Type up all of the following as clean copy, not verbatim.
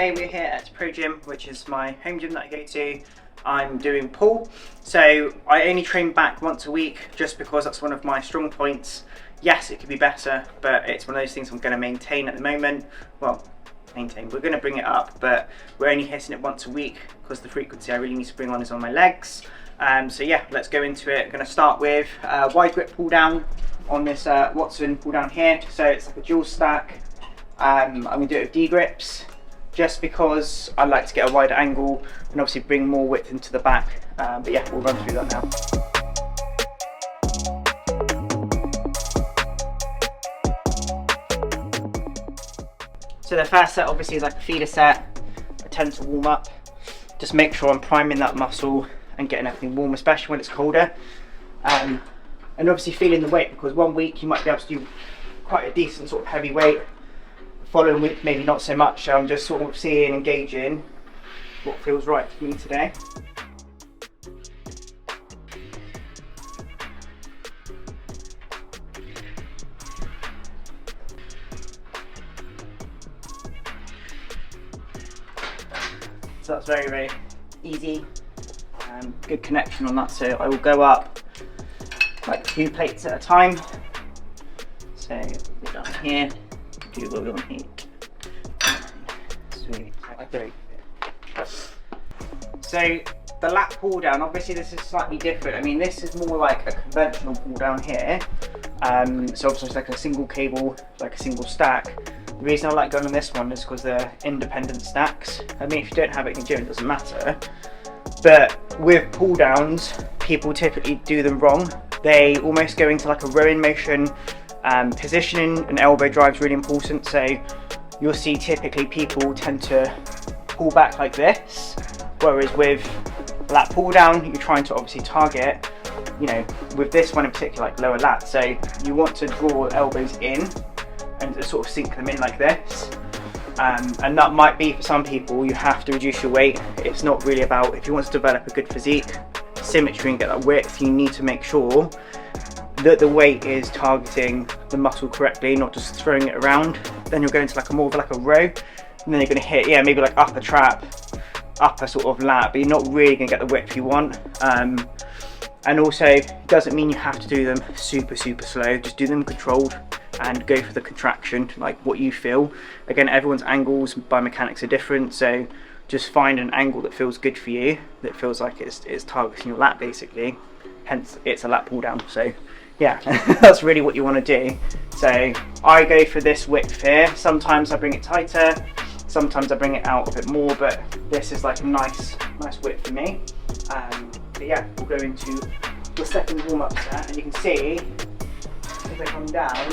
today we're here at Pro Gym, which is my home gym that I go to. I'm doing pull, so I only train back once a week just because that's one of my strong points. Yes, it could be better, but it's one of those things I'm going to maintain at the moment. Well, maintain, we're going to bring it up, but we're only hitting it once a week because the frequency I really need to bring on is on my legs. So yeah, let's go into it. I'm going to start with wide grip pull down on this Watson pull down here. So it's like a dual stack. I'm going to do it with D grips just because I like to get a wider angle and obviously bring more width into the back. But yeah, we'll run through that now. So the first set obviously is like a feeder set. I tend to warm up, just make sure I'm priming that muscle and getting everything warm, especially when it's colder. And obviously feeling the weight, because one week you might be able to do quite a decent sort of heavy weight, the following week maybe not so much. So I'm just sort of seeing and gauging what feels right for me today. So that's very, very easy. Good connection on that. So I will go up like 2 plates at a time. So we're down here, do what we want here. So the lat pull down, obviously this is slightly different. I mean, this is more like a conventional pull down here. So obviously it's like a single cable, like a single stack. The reason I like going on this one is because they're independent stacks. I mean, if you don't have it in your gym, it doesn't matter. But with pull downs, people typically do them wrong. They almost go into like a rowing motion. Positioning and elbow drive is really important. So you'll see typically people tend to pull back like this, whereas with lat pull down, you're trying to obviously target, you know, with this one in particular, like lower lat. So you want to draw elbows in and sort of sink them in like this. And that might be for some people, you have to reduce your weight. It's not really about, if you want to develop a good physique, symmetry and get that width, you need to make sure that the weight is targeting the muscle correctly, not just throwing it around. Then you're going to like a more of like a row, and then you're going to hit, yeah, maybe like upper trap, upper sort of lat, but you're not really going to get the width you want. And also, it doesn't mean you have to do them super, super slow. Just do them controlled and go for the contraction, like what you feel. Again, everyone's angles, biomechanics are different, so just find an angle that feels good for you, that feels like it's targeting your lat basically, hence it's a lat pull down. So yeah, that's really what you want to do. So I go for this width here. Sometimes I bring it tighter, sometimes I bring it out a bit more, but this is like a nice width for me. But yeah, we'll go into the second warm-up set, and you can see if I come down,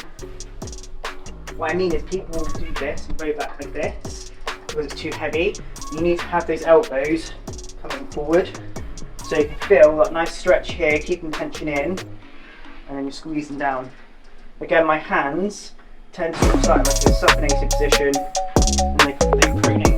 what I mean is people do this and go back like this because it's too heavy. You need to have those elbows coming forward so you can feel that nice stretch here, keeping tension in, and then you're squeezing down. Again, my hands tend to start like a supinated position and they're pruning.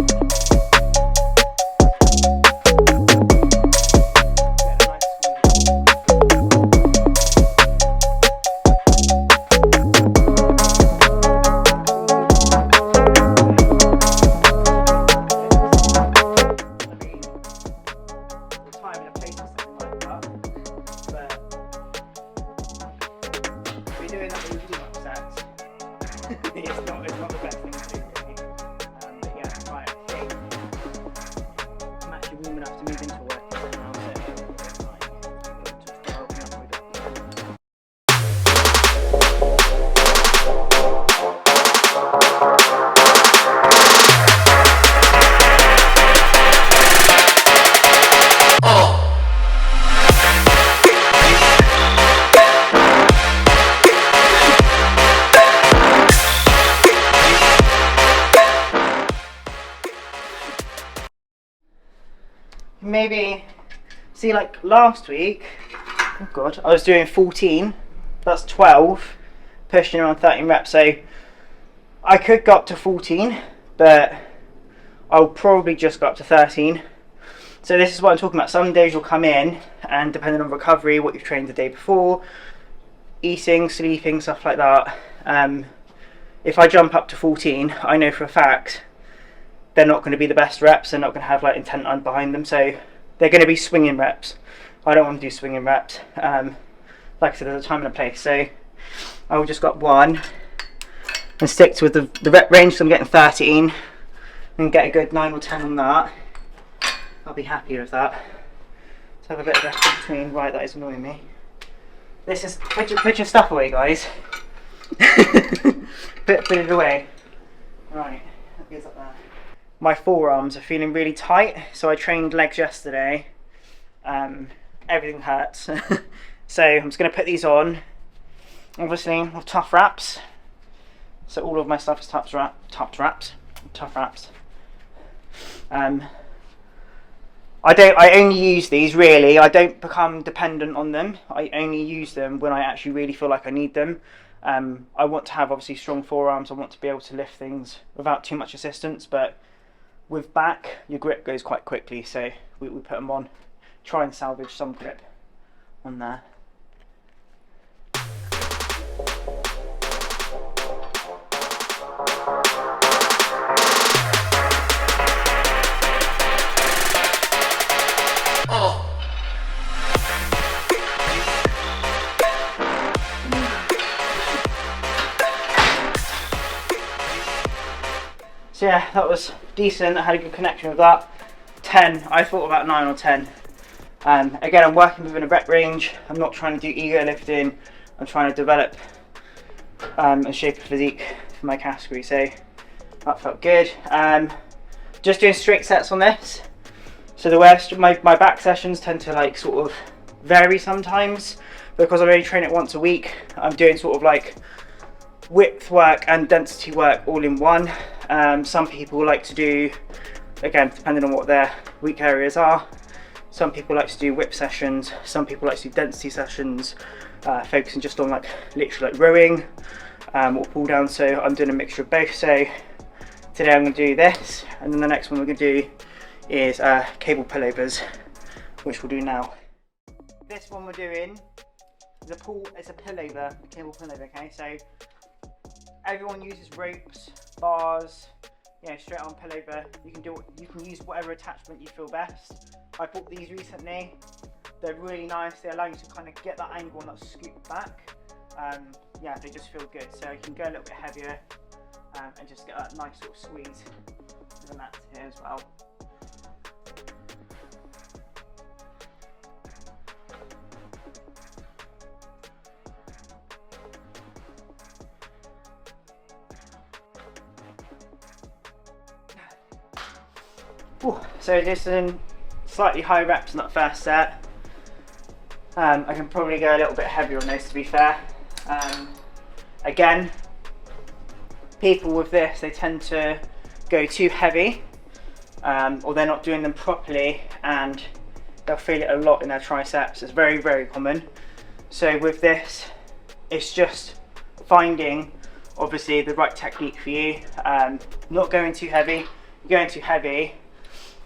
It's not the best thing to do, really. But yeah, right, okay. I'm actually warm enough to move into work now, so maybe see, like last week, oh god, I was doing 14, that's 12, pushing around 13 reps, so I could go up to 14, but I'll probably just go up to 13. So this is what I'm talking about. Some days you'll come in, and depending on recovery, what you've trained the day before, eating, sleeping, stuff like that, if I jump up to 14, I know for a fact they're not going to be the best reps. They're not going to have like intent on behind them, so they're going to be swinging reps. I don't want to do swinging reps. Like I said, there's a time and a place, so I will just got one and stick to the rep range. So I'm getting 13 and get a good 9 or 10 on that. I'll be happy with that. Let's have a bit of rest in between. Right, that is annoying me. This is put your stuff away, guys. put it away. Right, that goes up there. My forearms are feeling really tight, so I trained legs yesterday. Everything hurts. So I'm just going to put these on. Obviously, with tough wraps. So all of my stuff is tough wraps. I only use these really. I don't become dependent on them. I only use them when I actually really feel like I need them. I want to have obviously strong forearms. I want to be able to lift things without too much assistance, but with back, your grip goes quite quickly, so we put them on. Try and salvage some grip on there. So yeah, that was decent. I had a good connection with that. 10, I thought about 9 or 10. Again, I'm working within a rep range. I'm not trying to do ego lifting. I'm trying to develop a shape of physique for my category, so that felt good. Just doing straight sets on this. So the way my back sessions tend to like sort of vary sometimes, because I only train it once a week. I'm doing sort of like width work and density work all in one. Some people like to do, again, depending on what their weak areas are, some people like to do whip sessions, some people like to do density sessions, focusing just on like literally like rowing or pull down. So I'm doing a mixture of both. So today I'm going to do this, and then the next one we're going to do is cable pullovers, which we'll do now. This one we're doing is a pullover, cable pullover. Okay, so everyone uses ropes, bars, you know, straight on pullover. You can use whatever attachment you feel best. I bought these recently. They're really nice. They allow you to kind of get that angle and that scoop back. Yeah, they just feel good. So you can go a little bit heavier and just get that nice sort of squeeze to the mat here as well. So just in slightly high reps in that first set. I can probably go a little bit heavier on those, to be fair. Again, people with this, they tend to go too heavy, or they're not doing them properly, and they'll feel it a lot in their triceps. It's very, very common. So with this, it's just finding obviously the right technique for you. Not going too heavy. You're going too heavy,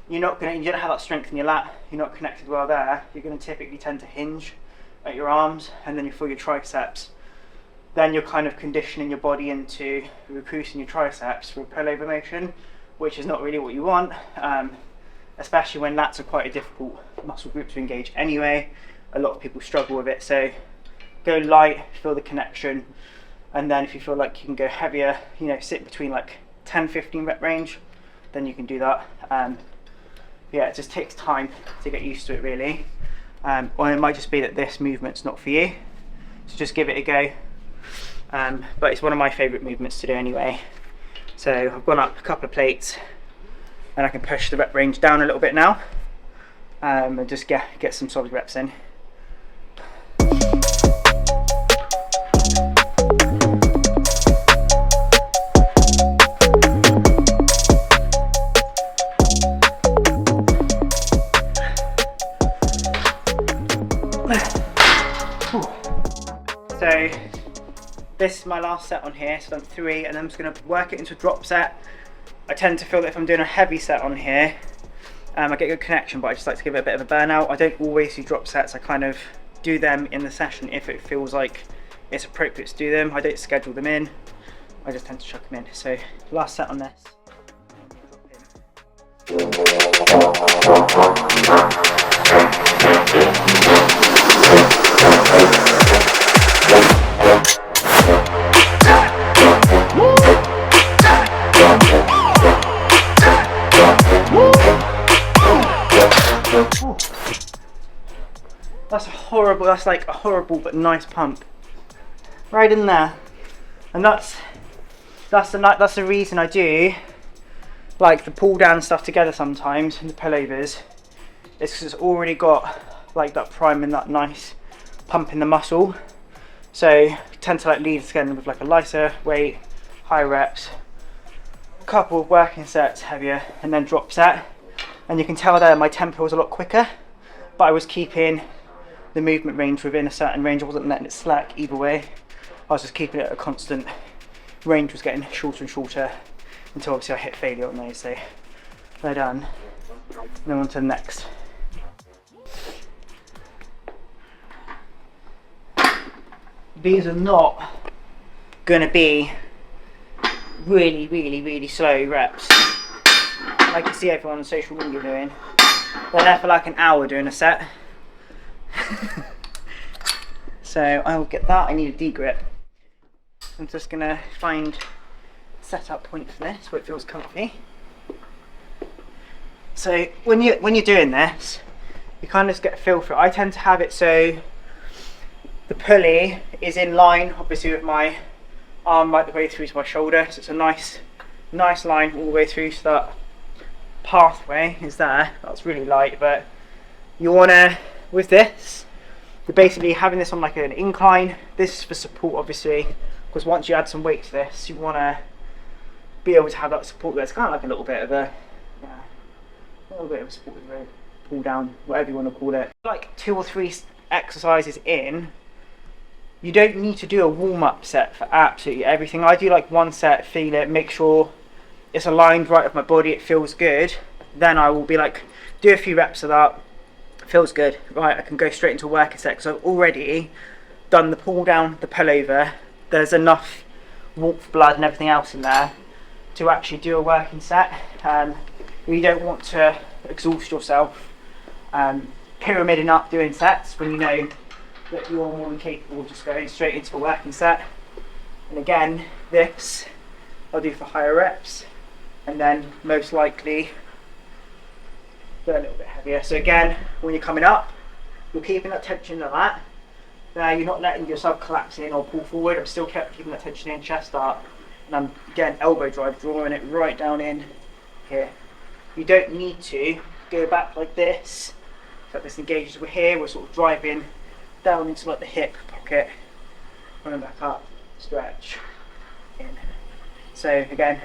you don't have that strength in your lat, you're not connected well there, you're going to typically tend to hinge at your arms, and then you feel your triceps. Then you're kind of conditioning your body into recruiting your triceps for a pullover motion, which is not really what you want, especially when lats are quite a difficult muscle group to engage anyway. A lot of people struggle with it, so go light, feel the connection, and then if you feel like you can go heavier, you know, sit between like 10-15 rep range, then you can do that. Yeah, it just takes time to get used to it really, or it might just be that this movement's not for you, so just give it a go. But it's one of my favourite movements to do anyway. So I've gone up a couple of plates and I can push the rep range down a little bit now, and just get some solid reps in. So this is my last set on here, so I've done 3, and I'm just going to work it into a drop set. I tend to feel that if I'm doing a heavy set on here, I get good connection, but I just like to give it a bit of a burnout. I don't always do drop sets, I kind of do them in the session if it feels like it's appropriate to do them. I don't schedule them in, I just tend to chuck them in. So last set on this. Drop in. That's like a horrible but nice pump. Right in there. And that's the reason I do like the pull down stuff together sometimes and the pullovers. It's because it's already got like that prime and that nice pump in the muscle. So I tend to like leave this again with like a lighter weight, high reps, a couple of working sets heavier, and then drop set. And you can tell there my tempo was a lot quicker, but I was keeping the movement range within a certain range. I wasn't letting it slack either way. I was just keeping it at a constant. Range was getting shorter and shorter until obviously I hit failure on those. So they're done. And then on to the next. These are not going to be really slow reps like you see everyone on social media doing. They're there for like an hour doing a set. So I will get that. I need a D-grip. I'm just gonna find a setup point for this where it feels comfy. So when you're doing this, you kind of just get a feel for it. I tend to have it so the pulley is in line, obviously, with my arm right the way through to my shoulder. So it's a nice line all the way through. So that pathway is there. That's really light, but you wanna, with this, you're basically having this on like an incline. This is for support, obviously, because once you add some weight to this, you want to be able to have that support there. It's kind of like a little bit of a support rope, pull down, whatever you want to call it. Like 2 or 3 exercises in, you don't need to do a warm-up set for absolutely everything. I do like 1 set, feel it, make sure it's aligned right with my body, it feels good. Then I will be like, do a few reps of that. Feels good, right? I can go straight into a working set because I've already done the pull down, the pullover. There's enough warmth, blood, and everything else in there to actually do a working set. You don't want to exhaust yourself pyramiding up doing sets when you know that you're more than capable of just going straight into a working set. And again, this I'll do for higher reps, and then most likely a little bit heavier. So again, when you're coming up, you're keeping that tension like that. Now you're not letting yourself collapse in or pull forward. I'm still keeping that tension in, chest up, and I'm again elbow drive, drawing it right down in here. You don't need to go back like this. So this engages. We're here. We're sort of driving down into like the hip pocket, running back up, stretch in. So again,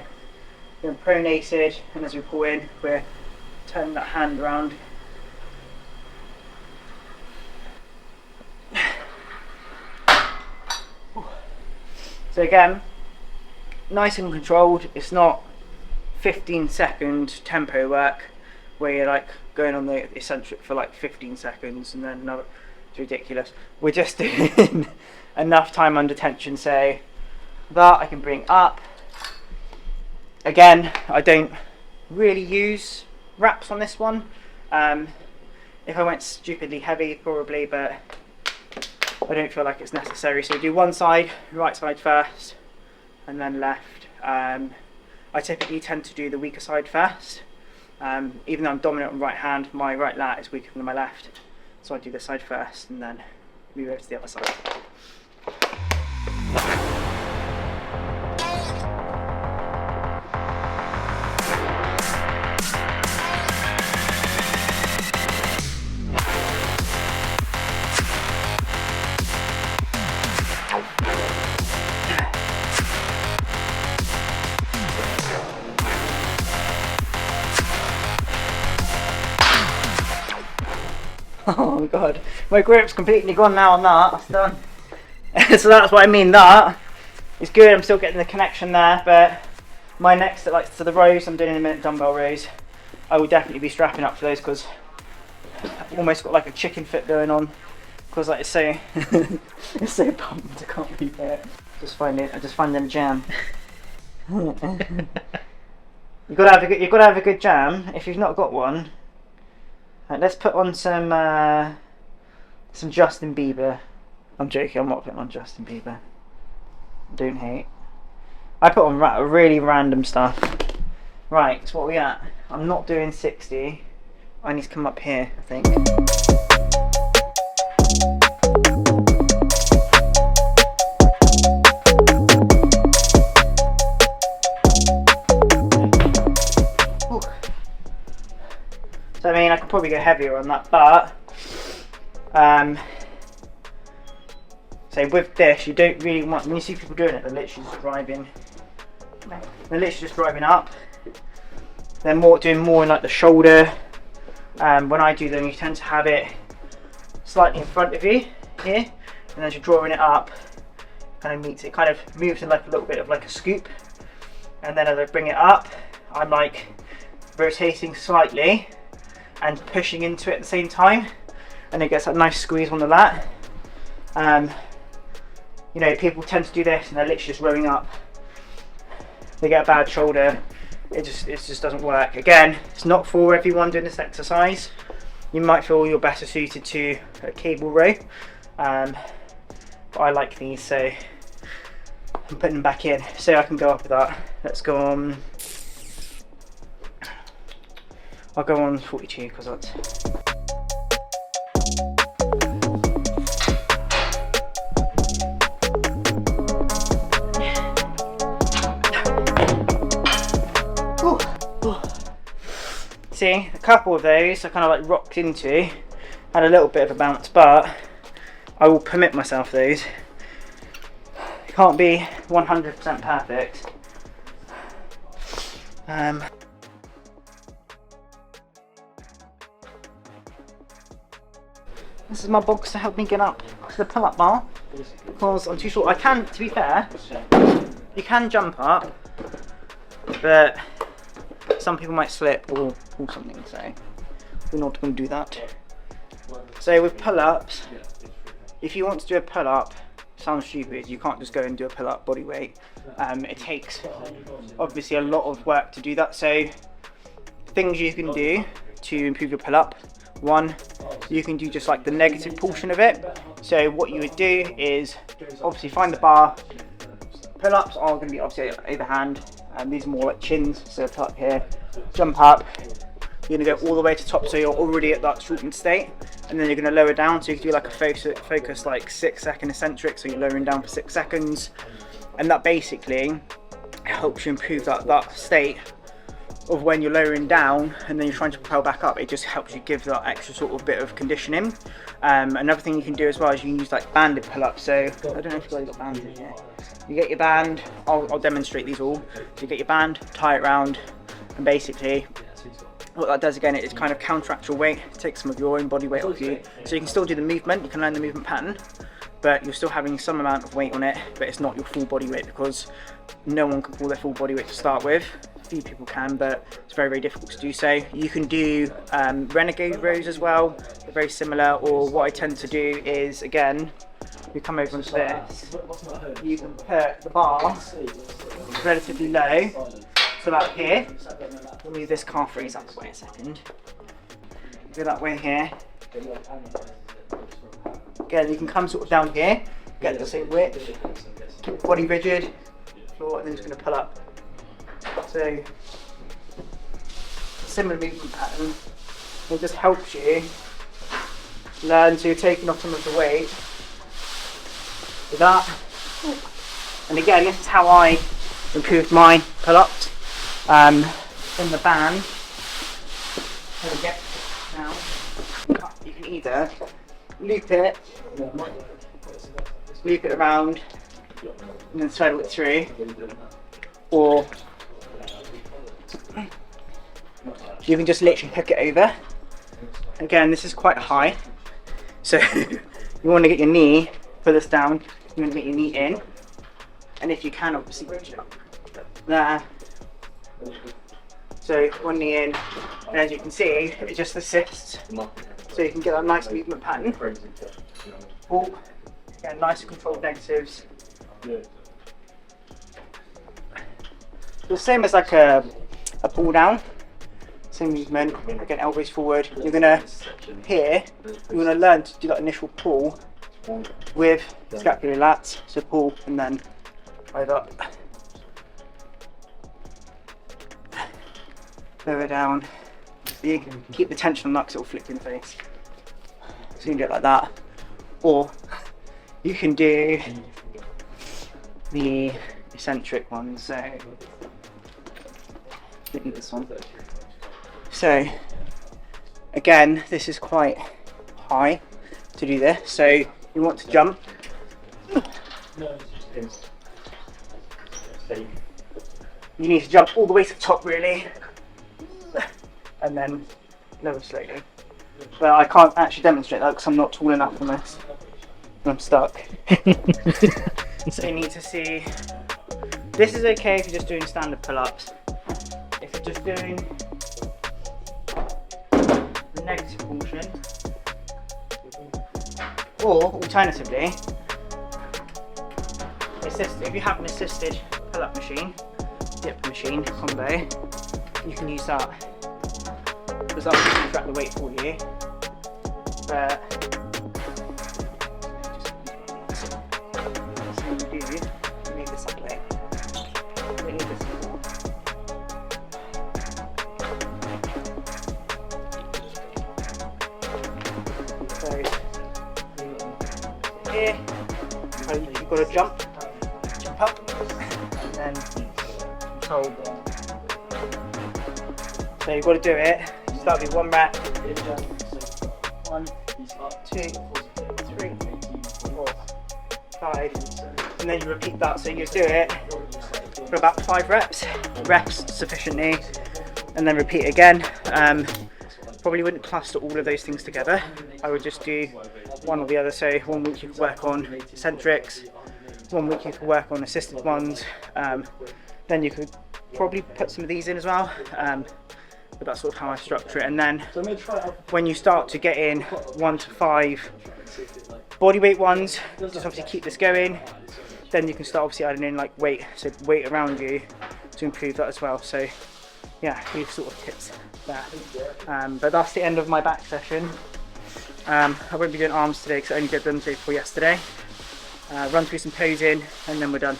we're pronated, and as we pull in, we're turn that hand around. So again, nice and controlled. It's not 15-second tempo work where you're like going on the eccentric for like 15 seconds and then another. It's ridiculous. We're just doing enough time under tension. So that I can bring up. Again, I don't really use wraps on this one. If I went stupidly heavy, probably, but I don't feel like it's necessary. So do one side, right side first, and then left. I typically tend to do the weaker side first. Even though I'm dominant on right hand, my right lat is weaker than my left. So I do this side first, and then move over to the other side. Oh my god, my grip's completely gone now on that. That's done. So that's what I mean. That is good. I'm still getting the connection there, but my next, like to the rows, I'm doing in a minute, dumbbell rows. I will definitely be strapping up for those because I've almost got like a chicken fit going on because like it's so it's so pumped. I can't believe it. I just find them jam. You've got to have a good jam. If you've not got one, right, let's put on some Justin Bieber. I'm joking. I'm not putting on Justin Bieber. Don't hate. I put on really random stuff. Right, so what are we at? I'm not doing 60. I need to come up here, I think. Ooh. So I mean, I could probably go heavier on that, but so with this, you don't really want, when you see people doing it, they're literally just driving. They're literally just driving up. They're doing more in like the shoulder. When I do them, you tend to have it slightly in front of you here, and as you're drawing it up, kind of moves in like a little bit of like a scoop. And then as I bring it up, I'm like rotating slightly and pushing into it at the same time, and it gets that nice squeeze on the lat. You know, people tend to do this and they're literally just rowing up. They get a bad shoulder. It just doesn't work. Again, it's not for everyone doing this exercise. You might feel you're better suited to a cable row, but I like these, so I'm putting them back in so I can go up with that. Let's go on. I'll go on 42 because that's. See, a couple of those I kind of like rocked into, had a little bit of a bounce, but I will permit myself those. It can't be 100% perfect. This is my box to help me get up to the pull-up bar because I'm too short. I can, to be fair, you can jump up, but some people might slip or something, so we're not going to do that. So with pull-ups, if you want to do a pull-up, sounds stupid, you can't just go and do a pull-up body weight. It takes obviously a lot of work to do that. So things you can do to improve your pull-up: one, you can do just like the negative portion of it. So what you would do is obviously find the bar. Pull-ups are going to be obviously overhand, and these are more like chins. So pull up here, jump up, you're going to go all the way to top, so you're already at that shortened state, and then you're going to lower down, so you can do like a focus like 6-second eccentric, so you're lowering down for 6 seconds, and that basically helps you improve that state of when you're lowering down and then you're trying to propel back up. It just helps you give that extra sort of bit of conditioning. Another thing you can do as well is you can use like banded pull-ups. So I don't know if you've got banded here. You get your band, I'll demonstrate these all. So you get your band, tie it round, and basically what that does again, it is kind of counteract your weight, take some of your own body weight off you. So you can still do the movement, you can learn the movement pattern, but you're still having some amount of weight on it, but it's not your full body weight, because no one can pull their full body weight to start with. A few people can, but it's very, very difficult to do so. You can do renegade rows as well, they're very similar, or what I tend to do is, again, you come over onto this, you can put the bar relatively low, so about here. We'll move this calf raise out the way a second. Go that way here. Again, you can come sort of down here, get the same width, keep the body rigid, floor, and then just going to pull up. So, similar movement pattern. It just helps you learn, so you're taking off some of the weight with that. And again, this is how I improved my pull-ups. In the band, there we go. Now, you can either loop it around, and then straddle it through, or you can just literally hook it over. Again, this is quite high, so you want to get your knee, put this down, you want to get your knee in, and if you can, obviously reach it up there. So one knee in, and as you can see, it just assists, so you can get that nice movement pattern. Pull, again, nice and controlled negatives. The same as like a a pull down. Same movement, again elbows forward. You're gonna, here, you're gonna learn to do that initial pull with scapular lats, so pull and then either lower down. So you can keep the tension on that because it will flip in the face. So you can do it like that. Or you can do the eccentric one, so this one. So again, this is quite high to do this, so you want to jump. You need to jump all the way to the top really, and then lower slowly. But I can't actually demonstrate that because I'm not tall enough for this. I'm stuck. So you need to see, this is okay if you're just doing standard pull-ups. If you're just doing the negative portion, or alternatively, if you have an assisted pull-up machine, dip machine combo, you can use that because that will track the weight for you. But so you need this up way. You need this as well. So here, you've got to jump up, and then control the. So you've got to do it. Start with 1 rep. 1, 2, 3, 4, 5, and then you repeat that. So you do it for about 5 reps sufficiently, and then repeat again. Probably wouldn't cluster all of those things together. I would just do one or the other. So 1 week you could work on eccentrics, 1 week you could work on assisted ones. Then you could probably put some of these in as well. But that's sort of how I structure it. And then when you start to get in 1 to 5 bodyweight ones, just obviously keep this going. Then you can start obviously adding in like weight, so weight around you to improve that as well. So yeah, a few sort of tips there. But that's the end of my back session. I won't be doing arms today because I only did them day before yesterday. Run through some posing and then we're done.